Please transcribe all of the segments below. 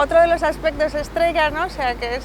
Otro de los aspectos estrella, ¿no? O sea, que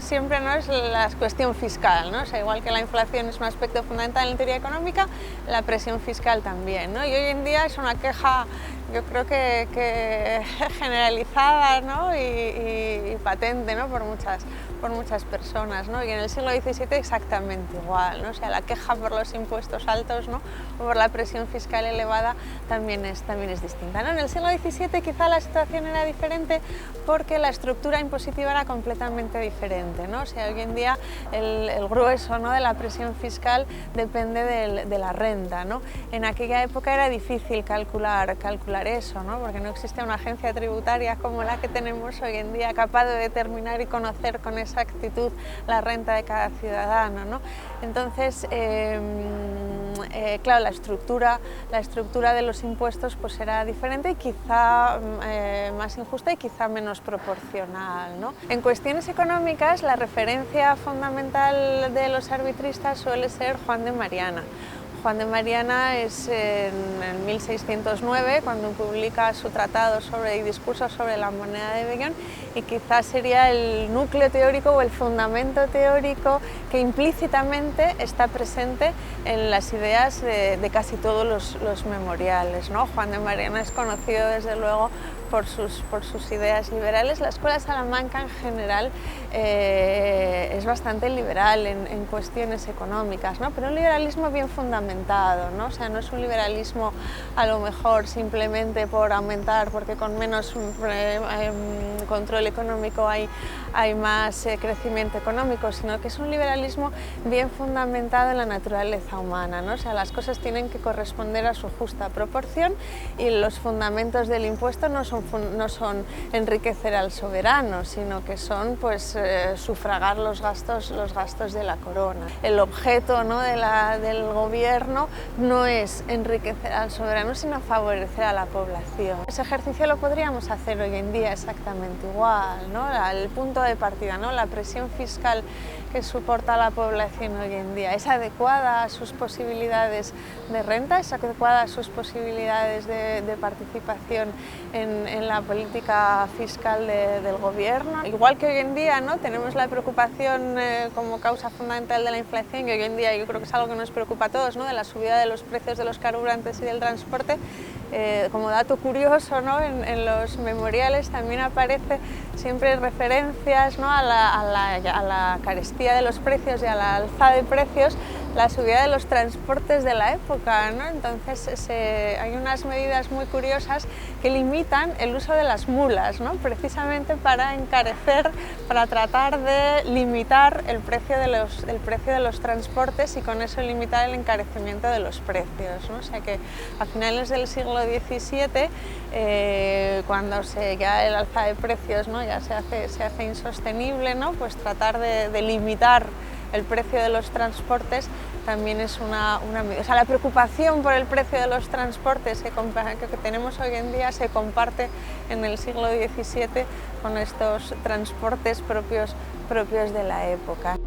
siempre no es la cuestión fiscal, ¿no? O sea, igual que la inflación es un aspecto fundamental en teoría económica, la presión fiscal también, ¿no? Y hoy en día es una queja, yo creo que generalizada, ¿no? y patente, ¿no? por muchas personas, ¿no? Y en el siglo XVII exactamente igual, ¿no? O sea, la queja por los impuestos altos, ¿no? o por la presión fiscal elevada también es distinta, ¿no? En el siglo XVII quizá la situación era diferente porque la estructura impositiva era completamente diferente, ¿no? O sea, hoy en día el grueso, ¿no? de la presión fiscal depende de la renta, ¿no? En aquella época era difícil calcular eso, ¿no? Porque no existía una agencia tributaria como la que tenemos hoy en día capaz de determinar y conocer con exactitud la renta de cada ciudadano, ¿no? Entonces, claro, la estructura de los impuestos pues era diferente y quizá más injusta y quizá menos proporcional, ¿no? En cuestiones económicas, la referencia fundamental de los arbitristas suele ser Juan de Mariana. Juan de Mariana es en 1609 cuando publica su tratado y discurso sobre la moneda de vellón, y quizás sería el núcleo teórico o el fundamento teórico que implícitamente está presente en las ideas de casi todos los memoriales, ¿no? Juan de Mariana es conocido desde luego por sus ideas liberales. La escuela salamanca en general es bastante liberal en cuestiones económicas, ¿no? Pero un liberalismo bien fundamentado, ¿no? O sea, no es un liberalismo a lo mejor simplemente por aumentar, porque con menos control económico hay más crecimiento económico, sino que es un liberalismo bien fundamentado en la naturaleza humana, ¿no? O sea, las cosas tienen que corresponder a su justa proporción y los fundamentos del impuesto no son enriquecer al soberano, sino que son pues, sufragar los gastos de la corona. El objeto, ¿no? del gobierno no es enriquecer al soberano, sino favorecer a la población. Ese ejercicio lo podríamos hacer hoy en día exactamente igual, ¿no? El punto de partida, ¿no? La presión fiscal que soporta la población hoy en día es adecuada a sus posibilidades de renta, es adecuada a sus posibilidades de participación en la política fiscal del gobierno. Igual que hoy en día, ¿no? tenemos la preocupación como causa fundamental de la inflación, y hoy en día yo creo que es algo que nos preocupa a todos, ¿no? de la subida de los precios de los carburantes y del transporte. Como dato curioso, ¿no? en los memoriales también aparece siempre referencias, ¿no? a la carestía de los precios y a la alza de precios, la subida de los transportes de la época, ¿no? Entonces hay unas medidas muy curiosas que limitan el uso de las mulas, ¿no? precisamente para encarecer, para tratar de limitar el precio de los transportes y con eso limitar el encarecimiento de los precios, ¿no? O sea que a finales del siglo XVII, cuando ya el alza de precios, ¿no? ya se hace insostenible, ¿no? pues tratar de limitar el precio de los transportes también es una medida. O sea, la preocupación por el precio de los transportes que tenemos hoy en día se comparte en el siglo XVII con estos transportes propios de la época.